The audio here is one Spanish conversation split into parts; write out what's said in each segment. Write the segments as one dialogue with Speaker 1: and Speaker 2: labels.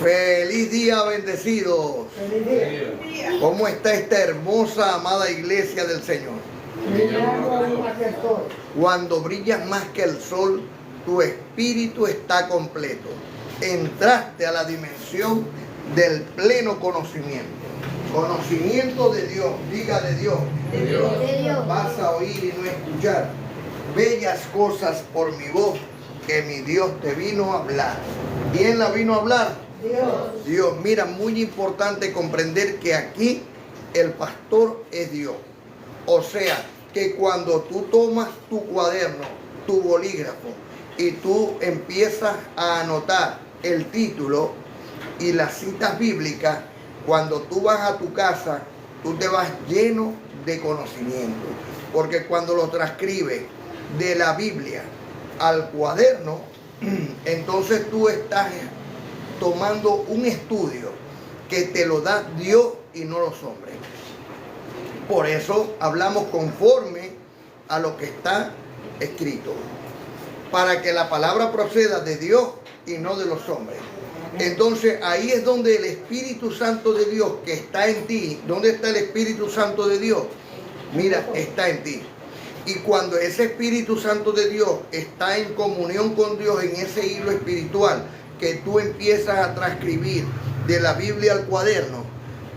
Speaker 1: Feliz día, bendecidos.
Speaker 2: Feliz día.
Speaker 1: ¿Cómo está esta hermosa, amada iglesia del Señor?
Speaker 2: Brillando aún más que el sol.
Speaker 1: Cuando brillas más que el sol, tu espíritu está completo. Entraste a la dimensión del pleno conocimiento. Conocimiento de Dios, diga de Dios.
Speaker 3: De Dios.
Speaker 1: Vas a oír y no escuchar bellas cosas por mi voz que mi Dios te vino a hablar. ¿Quién la vino a hablar?
Speaker 2: Dios.
Speaker 1: Dios. Mira, muy importante comprender que aquí el pastor es Dios. O sea, que cuando tú tomas tu cuaderno, tu bolígrafo, y tú empiezas a anotar el título y las citas bíblicas, cuando tú vas a tu casa, tú te vas lleno de conocimiento. Porque cuando lo transcribes de la Biblia al cuaderno, entonces tú estás tomando un estudio que te lo da Dios y no los hombres. Por eso hablamos conforme a lo que está escrito, para que la palabra proceda de Dios y no de los hombres. Entonces ahí es donde el Espíritu Santo de Dios que está en ti. ¿Dónde está el Espíritu Santo de Dios? Mira, está en ti. Y cuando ese Espíritu Santo de Dios está en comunión con Dios, en ese hilo espiritual que tú empiezas a transcribir de la Biblia al cuaderno,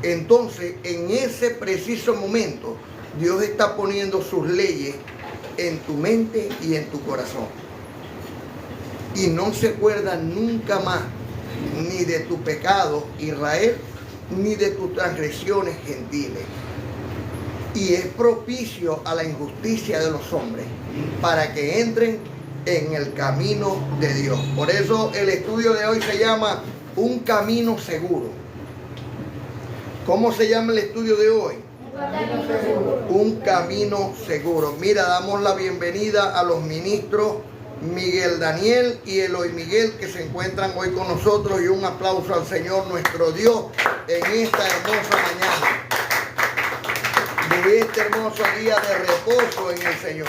Speaker 1: entonces en ese preciso momento Dios está poniendo sus leyes en tu mente y en tu corazón. Y no se acuerda nunca más ni de tu pecado, Israel, ni de tus transgresiones, gentiles. Y es propicio a la injusticia de los hombres para que entren en el camino de Dios. Por eso el estudio de hoy se llama Un Camino Seguro. ¿Cómo se llama el estudio de hoy? Un Camino Seguro. Mira, damos la bienvenida a los ministros Miguel Daniel y Eloy Miguel que se encuentran hoy con nosotros, y un aplauso al Señor nuestro Dios en esta hermosa mañana, de este hermoso día de reposo en el Señor.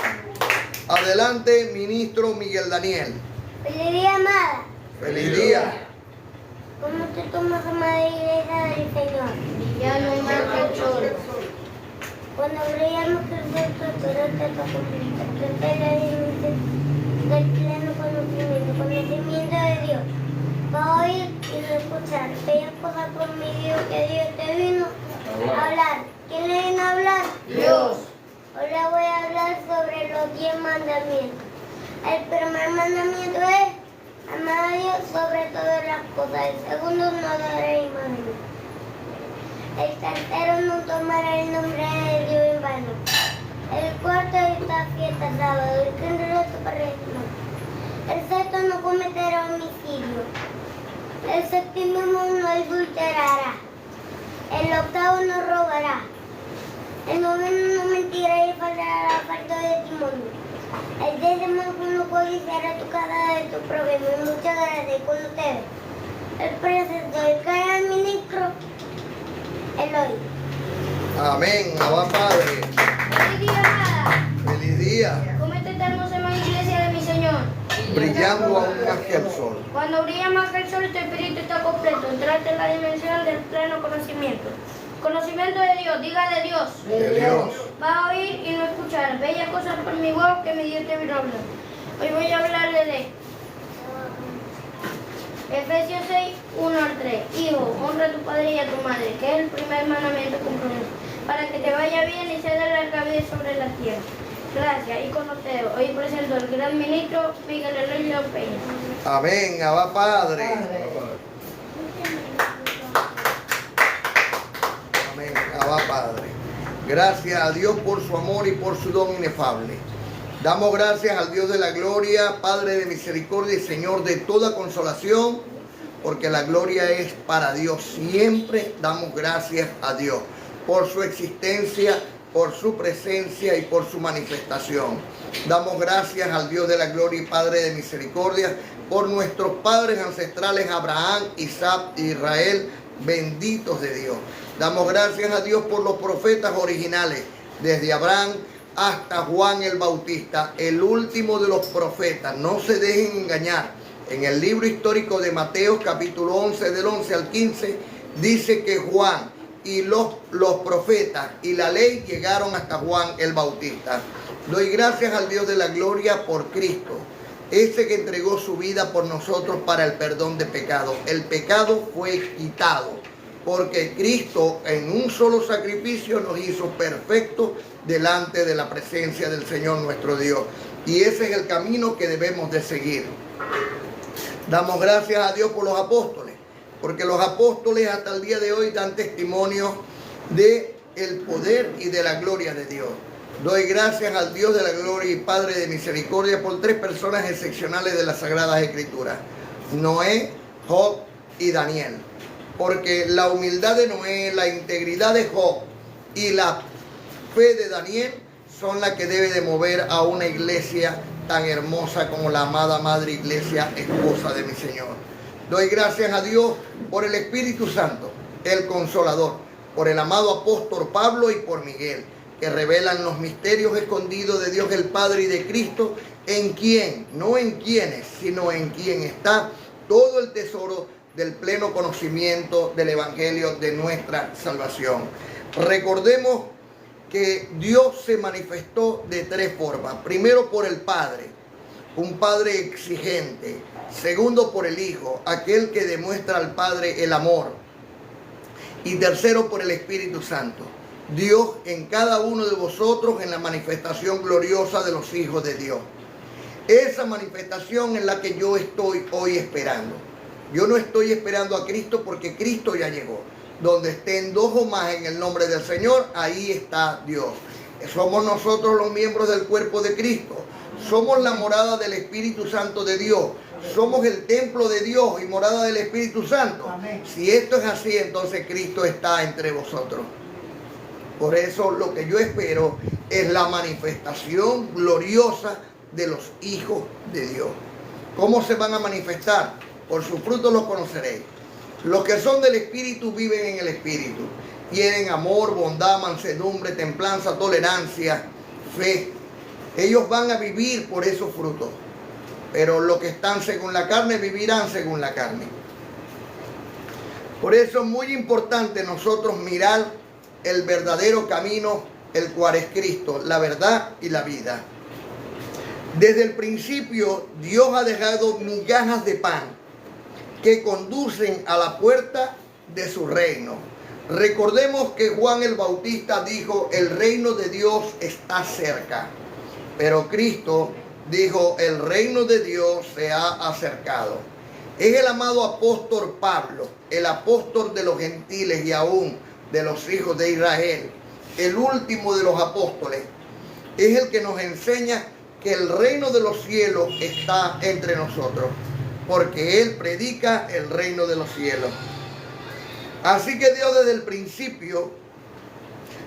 Speaker 1: Adelante, ministro Miguel Daniel.
Speaker 3: Feliz día, amada.
Speaker 1: Feliz día.
Speaker 3: ¿Cómo te tomas, amada iglesia del Señor? Ya no más que el sol. Cuando brillamos que el sol, tu autoridad te va a cumplir. Que la dimensión del pleno conocimiento de Dios. Va a oír y no escuchar. Bellas cosas por mi Dios, que Dios te vino a hablar. ¿Quién le vino a hablar?
Speaker 2: Dios.
Speaker 3: Ahora voy a hablar sobre los 10 mandamientos. El primer mandamiento es amar a Dios sobre todas las cosas. El segundo, no dará imágenes. El tercero, no tomará el nombre de Dios en vano. El cuarto, esta fiesta sábado. El quinto, resto para el no. El sexto, no cometerá homicidio. El séptimo, no adulterará. El octavo, no robará. El noveno, no mentirá y faltará falta de testimonio. El décimo, no codiciará tu casa de tu prójimo. Muchas gracias con ustedes. El preceptor, el que era el ministro, Eloy.
Speaker 1: Amén. Abba Padre.
Speaker 3: Feliz día, amada.
Speaker 1: Feliz día.
Speaker 3: ¿Cómo está esta hermosa iglesia de mi Señor?
Speaker 1: Brillando aún más que el sol.
Speaker 3: Cuando brilla más que el sol, tu espíritu está completo. Entraste en la dimensión del pleno conocimiento. Conocimiento de Dios, diga de Dios.
Speaker 1: De Dios.
Speaker 3: Va a oír y no escuchar bellas cosas por mi voz que mi Dios te vino a hablar. Hoy voy a hablarle de Efesios 6, 1 al 3. Hijo, honra a tu padre y a tu madre, que es el primer mandamiento con promesa, para que te vaya bien y se dé larga vida sobre la tierra. Gracias. Y con ustedes, hoy presento al gran ministro Miguel Eloy León Peña.
Speaker 1: Amén. Abba Padre. Amén. Abba Padre. Gracias a Dios por su amor y por su don inefable. Damos gracias al Dios de la gloria, Padre de misericordia y Señor de toda consolación, porque la gloria es para Dios. Siempre damos gracias a Dios por su existencia, por su presencia y por su manifestación. Damos gracias al Dios de la gloria y Padre de misericordia por nuestros padres ancestrales Abraham, Isaac e Israel, benditos de Dios. Damos gracias a Dios por los profetas originales, desde Abraham hasta Juan el Bautista, el último de los profetas. No se dejen engañar. En el libro histórico de Mateo, capítulo 11, del 11 al 15, dice que Juan y los profetas y la ley llegaron hasta Juan el Bautista. Doy gracias al Dios de la gloria por Cristo, ese que entregó su vida por nosotros para el perdón de pecados. El pecado fue quitado, porque Cristo en un solo sacrificio nos hizo perfectos delante de la presencia del Señor nuestro Dios. Y ese es el camino que debemos de seguir. Damos gracias a Dios por los apóstoles, porque los apóstoles hasta el día de hoy dan testimonio de el poder y de la gloria de Dios. Doy gracias al Dios de la gloria y Padre de misericordia por 3 personas excepcionales de las Sagradas Escrituras: Noé, Job y Daniel. Porque la humildad de Noé, la integridad de Job y la fe de Daniel son las que debe de mover a una iglesia tan hermosa como la amada Madre Iglesia, esposa de mi Señor. Doy gracias a Dios por el Espíritu Santo, el Consolador, por el amado apóstol Pablo y por Miguel, que revelan los misterios escondidos de Dios el Padre y de Cristo, en quien, no en quienes, sino en quien está todo el tesoro del pleno conocimiento del Evangelio de nuestra salvación. Recordemos que Dios se manifestó de 3 formas. Primero, por el Padre, un Padre exigente. Segundo, por el Hijo, aquel que demuestra al Padre el amor. Y tercero, por el Espíritu Santo, Dios en cada uno de vosotros, en la manifestación gloriosa de los hijos de Dios. Esa manifestación es la que yo estoy hoy esperando. Yo no estoy esperando a Cristo, porque Cristo ya llegó. Donde estén 2 o más en el nombre del Señor, ahí está Dios. Somos nosotros los miembros del cuerpo de Cristo. Somos la morada del Espíritu Santo de Dios. Somos el templo de Dios y morada del Espíritu Santo.
Speaker 2: Amén.
Speaker 1: Si esto es así, entonces Cristo está entre vosotros. Por eso lo que yo espero es la manifestación gloriosa de los hijos de Dios. ¿Cómo se van a manifestar? Por sus frutos los conoceréis. Los que son del Espíritu viven en el Espíritu. Tienen amor, bondad, mansedumbre, templanza, tolerancia, fe. Ellos van a vivir por esos frutos. Pero los que están según la carne vivirán según la carne. Por eso es muy importante nosotros mirar el verdadero camino, el cual es Cristo, la verdad y la vida. Desde el principio Dios ha dejado migajas de pan que conducen a la puerta de su reino. Recordemos que Juan el Bautista dijo: el reino de Dios está cerca. Pero Cristo dijo: el reino de Dios se ha acercado. Es el amado apóstol Pablo, el apóstol de los gentiles y aún de los hijos de Israel, el último de los apóstoles. Es el que nos enseña que el reino de los cielos está entre nosotros, porque Él predica el reino de los cielos. Así que Dios desde el principio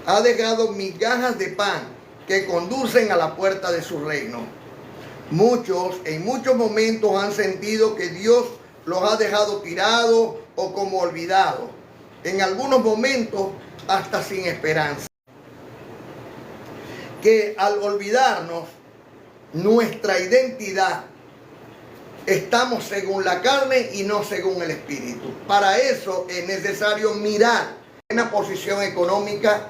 Speaker 1: ha dejado migajas de pan que conducen a la puerta de su reino. Muchos en muchos momentos han sentido que Dios los ha dejado tirados o como olvidados. En algunos momentos hasta sin esperanza. Que al olvidarnos nuestra identidad, estamos según la carne y no según el Espíritu. Para eso es necesario mirar una posición económica,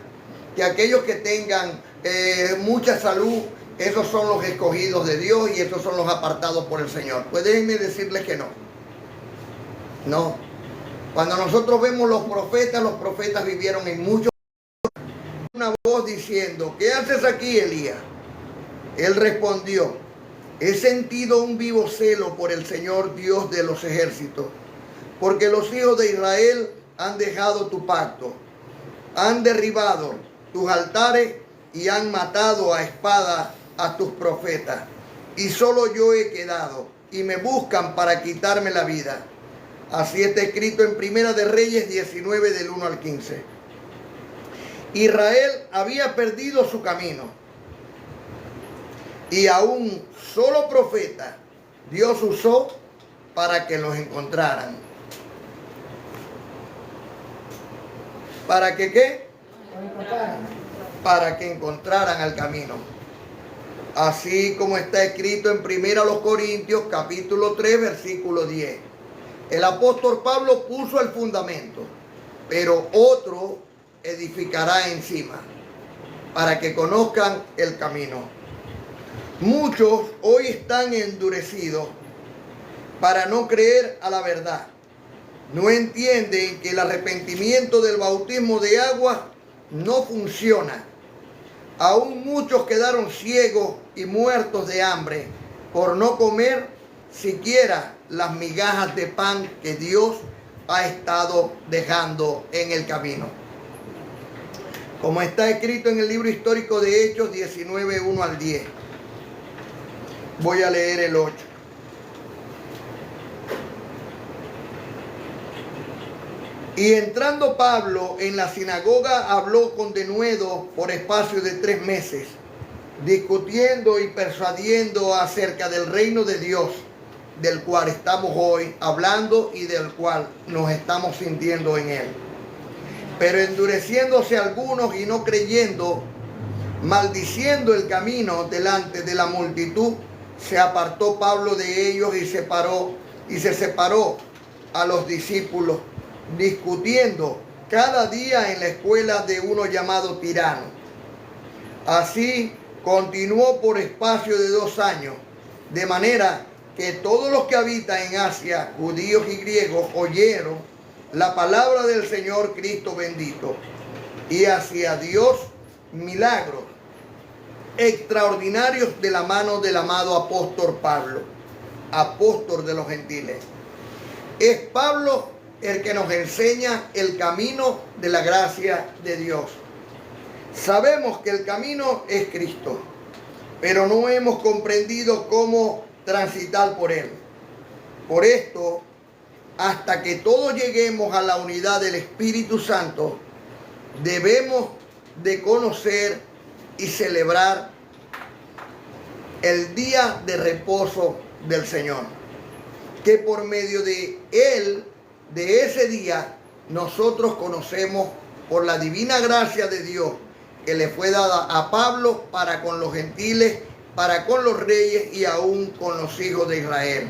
Speaker 1: que aquellos que tengan mucha salud, esos son los escogidos de Dios y esos son los apartados por el Señor. Pues déjenme decirles que no. No. Cuando nosotros vemos los profetas vivieron en muchos. Una voz diciendo: ¿qué haces aquí, Elías? Él respondió: he sentido un vivo celo por el Señor Dios de los ejércitos, porque los hijos de Israel han dejado tu pacto, han derribado tus altares y han matado a espada a tus profetas. Y solo yo he quedado, y me buscan para quitarme la vida. Así está escrito en Primera de Reyes 19, del 1 al 15. Israel había perdido su camino, y a un solo profeta Dios usó para que los encontraran. ¿Para que qué? Para que encontraran el camino. Así como está escrito en 1 Corintios capítulo 3 versículo 10. El apóstol Pablo puso el fundamento, pero otro edificará encima, para que conozcan el camino. Muchos hoy están endurecidos para no creer a la verdad. No entienden que el arrepentimiento del bautismo de agua no funciona. Aún muchos quedaron ciegos y muertos de hambre por no comer siquiera las migajas de pan que Dios ha estado dejando en el camino. Como está escrito en el libro histórico de Hechos 19, 1 al 10. Voy a leer el 8. Y entrando Pablo en la sinagoga, habló con denuedo por espacio de 3 meses, discutiendo y persuadiendo acerca del reino de Dios, del cual estamos hoy hablando y del cual nos estamos sintiendo en él. Pero endureciéndose algunos y no creyendo, maldiciendo el camino delante de la multitud, se apartó Pablo de ellos y se separó a los discípulos, discutiendo cada día en la escuela de uno llamado Tirano. Así continuó por espacio de 2 años, de manera que todos los que habitan en Asia, judíos y griegos, oyeron la palabra del Señor Cristo bendito, y hacia Dios milagros extraordinarios de la mano del amado apóstol Pablo, apóstol de los gentiles. Es Pablo el que nos enseña el camino de la gracia de Dios. Sabemos que el camino es Cristo, pero no hemos comprendido cómo transitar por él. Por esto, hasta que todos lleguemos a la unidad del Espíritu Santo, debemos de conocer y celebrar el día de reposo del Señor, que por medio de él, de ese día, nosotros conocemos por la divina gracia de Dios que le fue dada a Pablo para con los gentiles, para con los reyes y aún con los hijos de Israel,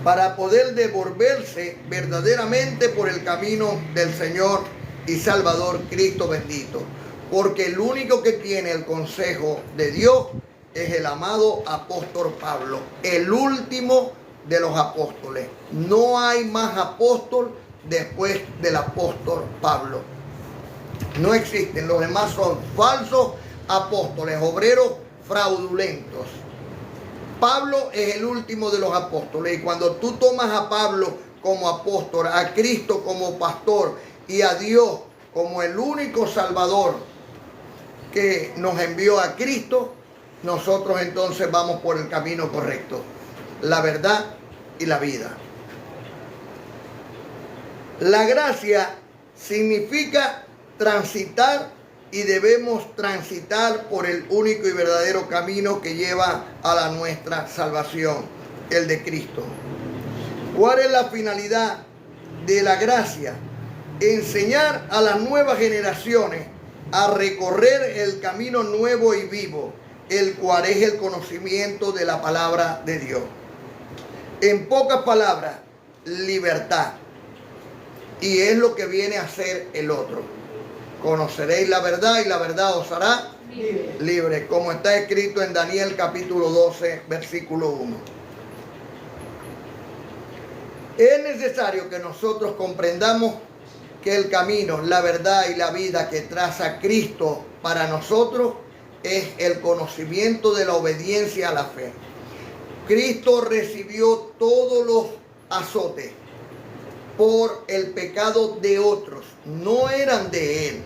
Speaker 1: para poder devolverse verdaderamente por el camino del Señor y Salvador Cristo bendito, porque el único que tiene el consejo de Dios es el amado apóstol Pablo, el último de los apóstoles. No hay más apóstol después del apóstol Pablo. No existen, los demás son falsos apóstoles, obreros fraudulentos. Pablo es el último de los apóstoles, y cuando tú tomas a Pablo como apóstol, a Cristo como pastor y a Dios como el único Salvador que nos envió a Cristo, nosotros entonces vamos por el camino correcto, la verdad y la vida. La gracia significa transitar, y debemos transitar por el único y verdadero camino que lleva a la nuestra salvación, el de Cristo. ¿Cuál es la finalidad de la gracia? Enseñar a las nuevas generaciones a recorrer el camino nuevo y vivo, el cual es el conocimiento de la palabra de Dios. En pocas palabras, libertad. Y es lo que viene a ser el otro. Conoceréis la verdad y la verdad os hará libre, como está escrito en Daniel capítulo 12, versículo 1. Es necesario que nosotros comprendamos que el camino, la verdad y la vida que traza Cristo para nosotros es el conocimiento de la obediencia a la fe. Cristo recibió todos los azotes por el pecado de otros, no eran de él.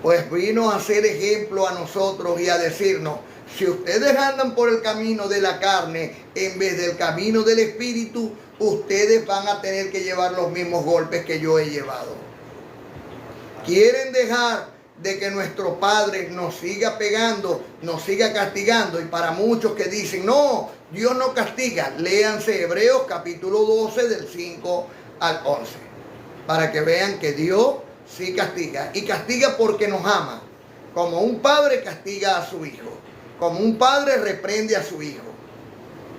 Speaker 1: Pues vino a ser ejemplo a nosotros y a decirnos: si ustedes andan por el camino de la carne en vez del camino del Espíritu, ustedes van a tener que llevar los mismos golpes que yo he llevado. ¿Quieren dejar de que nuestro Padre nos siga pegando, nos siga castigando? Y para muchos que dicen: no, Dios no castiga, léanse Hebreos capítulo 12 del 5 al 11, para que vean que Dios sí castiga, y castiga porque nos ama, como un padre castiga a su hijo. como un padre reprende a su hijo.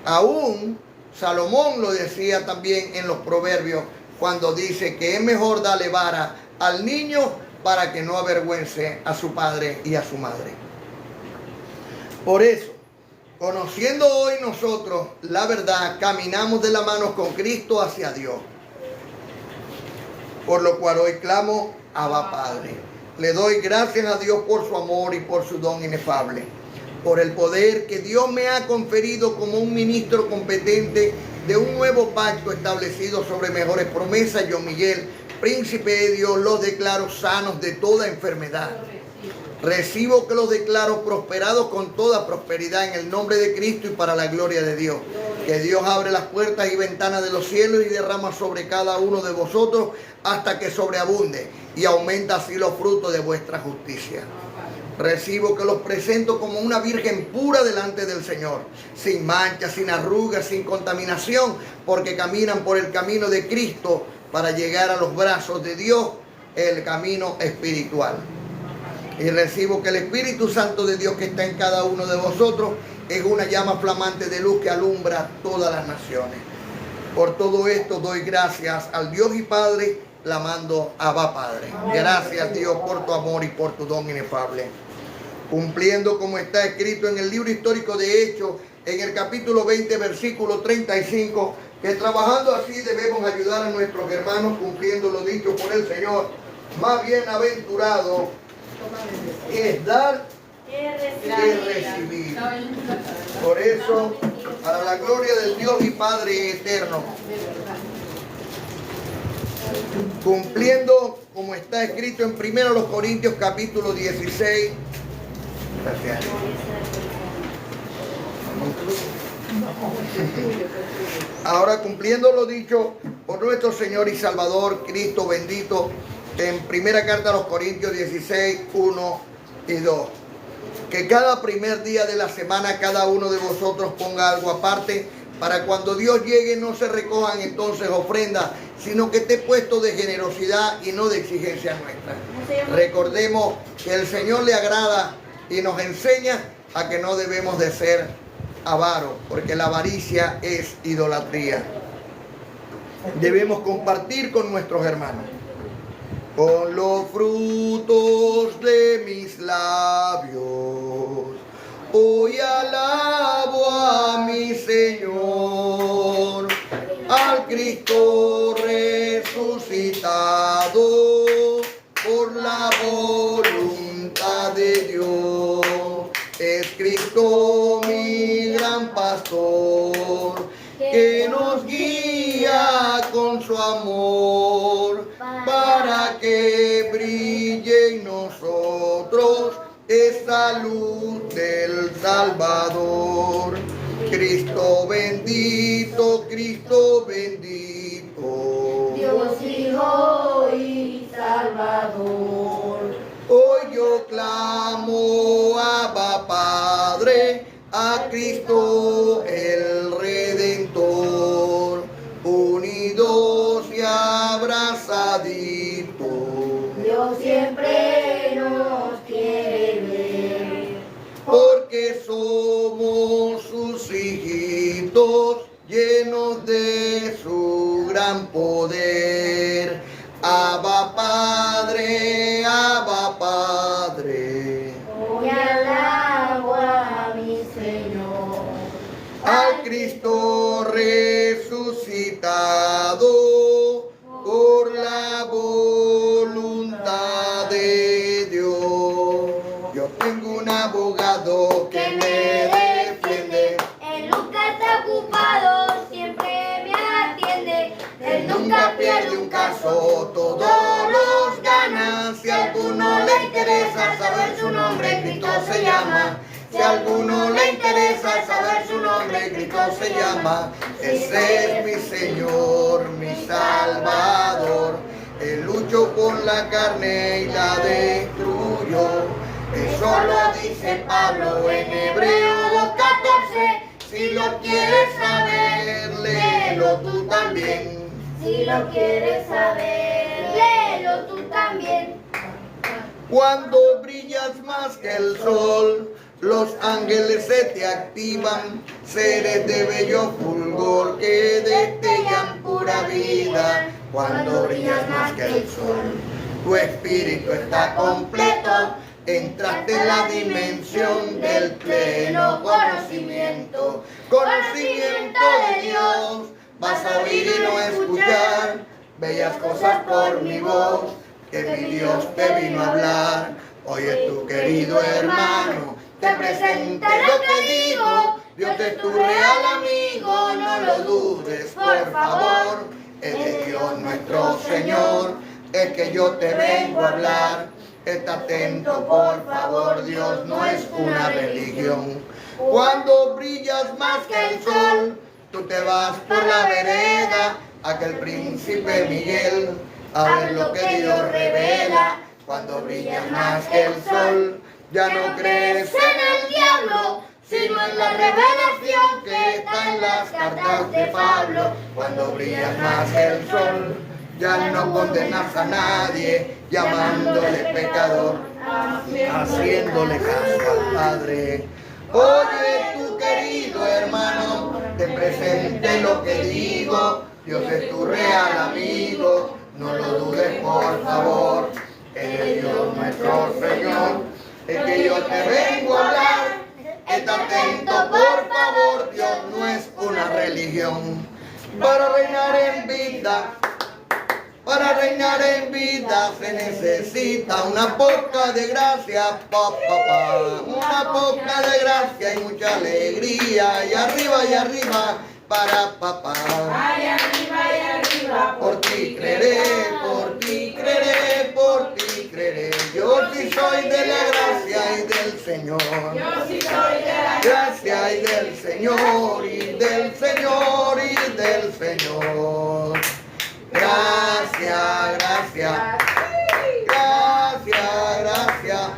Speaker 1: Aún Salomón lo decía también en los proverbios, cuando dice que es mejor darle vara al niño para que no avergüence a su padre y a su madre. Por eso, conociendo hoy nosotros la verdad, caminamos de la mano con Cristo hacia Dios. Por lo cual hoy clamo, Abba Padre. Le doy gracias a Dios por su amor y por su don inefable, por el poder que Dios me ha conferido como un ministro competente de un nuevo pacto establecido sobre mejores promesas. Yo, Miguel, príncipe de Dios, los declaro sanos de toda enfermedad. Recibo que los declaro prosperados con toda prosperidad en el nombre de Cristo y para la gloria de Dios. Que Dios abre las puertas y ventanas de los cielos y derrama sobre cada uno de vosotros hasta que sobreabunde y aumenta así los frutos de vuestra justicia. Recibo que los presento como una virgen pura delante del Señor, sin mancha, sin arrugas, sin contaminación, porque caminan por el camino de Cristo para llegar a los brazos de Dios, el camino espiritual. Y recibo que el Espíritu Santo de Dios que está en cada uno de vosotros es una llama flamante de luz que alumbra todas las naciones. Por todo esto doy gracias al Dios y Padre, clamando Abba Padre. Gracias, Dios, por tu amor y por tu don inefable. Cumpliendo como está escrito en el libro histórico de Hechos, en el capítulo 20, versículo 35, que trabajando así debemos ayudar a nuestros hermanos, cumpliendo lo dicho por el Señor. Más bienaventurado es dar que recibir. Por eso, para la gloria del Dios y Padre eterno, cumpliendo como está escrito en 1 Corintios capítulo 16. Gracias. Ahora, cumpliendo lo dicho por nuestro Señor y Salvador Cristo bendito, en primera carta a los Corintios 16, 1 y 2. Que cada primer día de la semana cada uno de vosotros ponga algo aparte, para cuando Dios llegue no se recojan entonces ofrendas, sino que esté puesto de generosidad y no de exigencia nuestra. Recordemos que el Señor le agrada y nos enseña a que no debemos de ser avaros, porque la avaricia es idolatría. Debemos compartir con nuestros hermanos. Con los frutos de mis labios, hoy alabo a mi Señor, al Cristo resucitado por la voluntad de Dios. Es Cristo mi gran pastor, que nos guía con su amor, para que brille en nosotros esa luz del Salvador. Cristo bendito,
Speaker 2: Dios Hijo y Salvador.
Speaker 1: Hoy yo clamo Abba Padre, a Cristo el Redentor, unidos y abrazaditos.
Speaker 2: Dios siempre nos quiere ver,
Speaker 1: porque somos sus hijitos, llenos de su gran poder. Abba Padre, Abba Padre.
Speaker 2: hoy alabo a mi Señor,
Speaker 1: Al Cristo resucitado por la voluntad de Dios. Yo tengo un abogado que me defiende.
Speaker 3: Él nunca está ocupado, siempre me atiende.
Speaker 1: Él nunca pierde un caso, todos los gana. Si a alguno le interesa saber su nombre, Cristo se llama. Si a alguno le interesa saber su nombre, Cristo se llama. Ese es mi Señor, mi Salvador. Él luchó con la carne y la destruyó. Eso lo dice Pablo en Hebreos 2:14. Si lo quieres saber, léelo tú también.
Speaker 3: Si lo quieres saber, léelo tú también.
Speaker 1: Cuando brillas más que el sol, Los ángeles se te activan, seres de bello fulgor que destellan pura vida cuando brillas más que el sol. Tu espíritu está completo, entraste en la dimensión del pleno conocimiento, conocimiento de Dios. Vas a oír y no escuchar bellas cosas por mi voz, que mi Dios te vino a hablar. Oye tu querido hermano, te presente lo que digo, Dios es tu real amigo, no lo dudes por favor. Es de Dios nuestro Señor, el que yo te vengo a hablar. Está atento por favor, Dios no es una religión. Cuando brillas más que el sol, tú te vas por la vereda, aquel príncipe Miguel, a ver lo que Dios revela. Cuando brillas más que el sol, ya no crees en el diablo, sino en la revelación que está en las cartas de Pablo. Cuando brillas más que el sol, ya no condenas a nadie, llamándole pecador, haciéndole caso al Padre. Oye tu querido hermano, te presente lo que digo, Dios es tu real amigo, no lo dudes por favor. Es Dios nuestro Señor, el que yo te vengo a hablar. Está atento por favor, Dios no es una religión. Para reinar en vida, para reinar en vida se necesita una poca de gracia, una poca de gracia y mucha alegría. Y arriba, para papá.
Speaker 2: Ay, arriba,
Speaker 1: Por ti creeré, por ti creeré, por ti creeré. Yo sí soy de la gracia y del Señor.
Speaker 2: yo sí soy de la
Speaker 1: Gracia y del Señor, y del Señor, y del Señor. Gracias, gracias, gracias, gracias,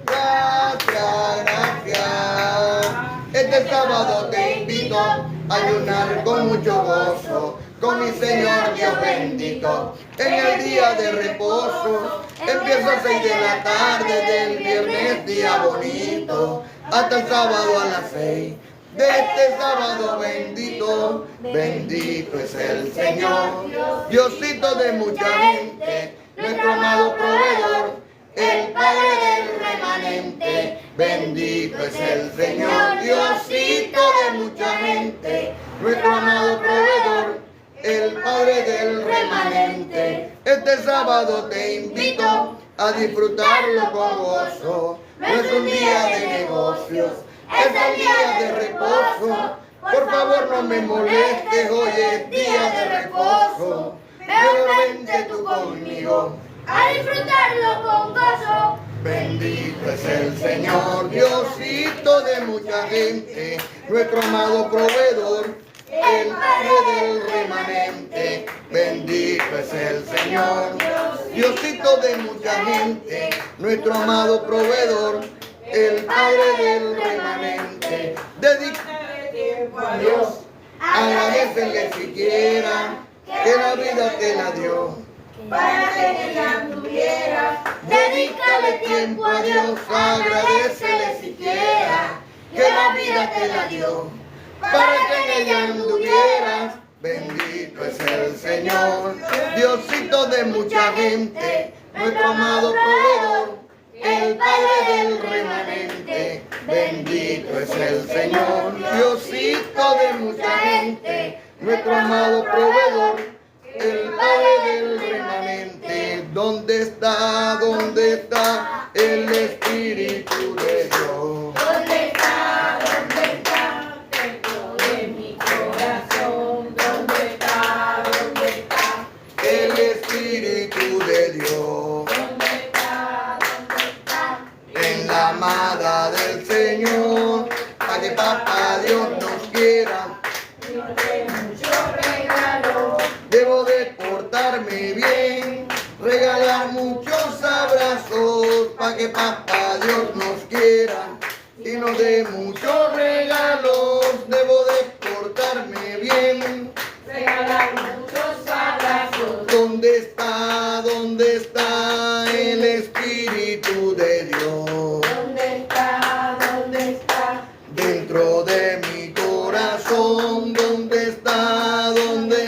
Speaker 1: gracias, gracias. Este sábado te invito a ayunar con mucho gozo, con mi Señor Dios bendito. En el día de reposo, empieza a 6 de la tarde del viernes, día bonito, hasta el sábado a las 6. De este sábado bendito, bendito es el Señor, Diosito de mucha gente, nuestro amado proveedor, el Padre del remanente. Bendito es el Señor, Diosito de mucha gente, nuestro amado proveedor, el Padre del remanente. Este sábado te invito a disfrutarlo con gozo. No es un día de negocios, es el día de reposo. Por favor no me molestes, hoy es día de reposo. Pero vente tú conmigo
Speaker 3: a disfrutarlo con gozo.
Speaker 1: Bendito es el Señor, Diosito de mucha gente, nuestro amado proveedor, el Padre del remanente. Bendito es el Señor, Diosito de mucha gente, nuestro amado proveedor, el Padre del remanente. Dedícale tiempo a Dios, agradecele siquiera que la vida te la dio,
Speaker 2: para que en ella anduvieras.
Speaker 1: Dedícale tiempo a Dios, agradecele siquiera que la vida te la dio, para que en ella anduvieras. Bendito es el Señor, Diosito de mucha gente, nuestro amado proveedor, el Padre del remanente. Bendito es el Señor, Diosito de mucha gente, nuestro amado proveedor, el Padre del remanente. ¿Dónde está el Espíritu de Dios?
Speaker 2: ¿Dónde está dentro de mi corazón? ¿Dónde está
Speaker 1: El Espíritu de Dios?
Speaker 2: ¿Dónde está
Speaker 1: En la amada del Señor, para que papá Dios nos quiera.
Speaker 2: Dios de mucho regalo?
Speaker 1: Debo de portarme bien, regalar muchos abrazos, para que papá Dios nos quiera y nos dé muchos regalos. Debo de portarme bien,
Speaker 2: Regalar muchos abrazos.
Speaker 1: ¿dónde está el Espíritu de Dios?
Speaker 2: ¿Dónde está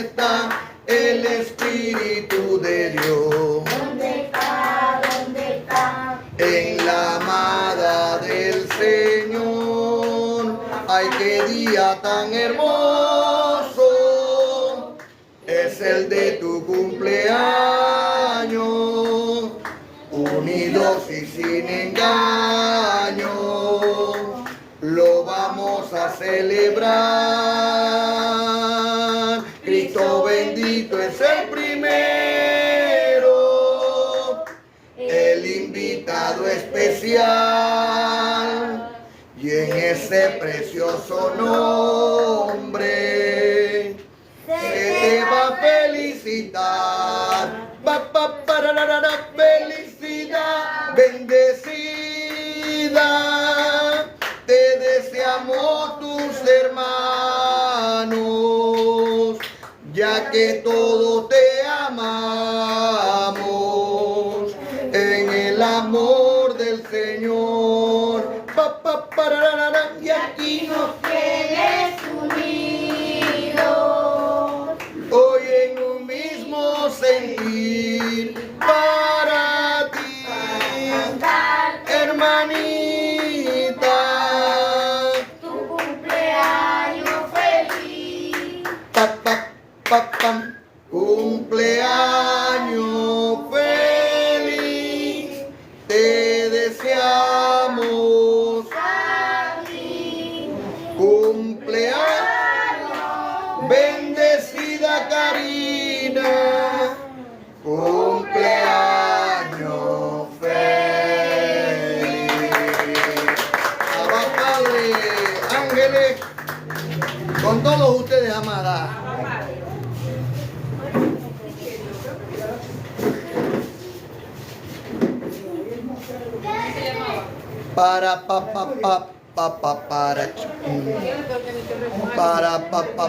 Speaker 1: está el Espíritu de Dios?
Speaker 3: ¿Dónde está? ¿Dónde está?
Speaker 1: En la amada del Señor. Ay, qué día tan hermoso es el de tu cumpleaños, unidos y sin engaño, lo vamos a celebrar. Cristo bendito es el primero, el invitado especial, y en ese precioso nombre se te va a felicitar. Felicidad, bendecida, te deseamos tus hermanos, ya que todos te amamos en el amor del Señor. Y aquí nos
Speaker 3: Tienes unidos.
Speaker 1: hoy en un mismo sentir para ti, hermanita.
Speaker 3: Tu cumpleaños feliz.
Speaker 1: Pam, cumpleaños feliz, te deseamos. Cumpleaños, bendecida Karina, cumpleaños feliz. Abba Padre, ángeles, con todos ustedes, amada. Para pa pa pa pa pa para pa pa pa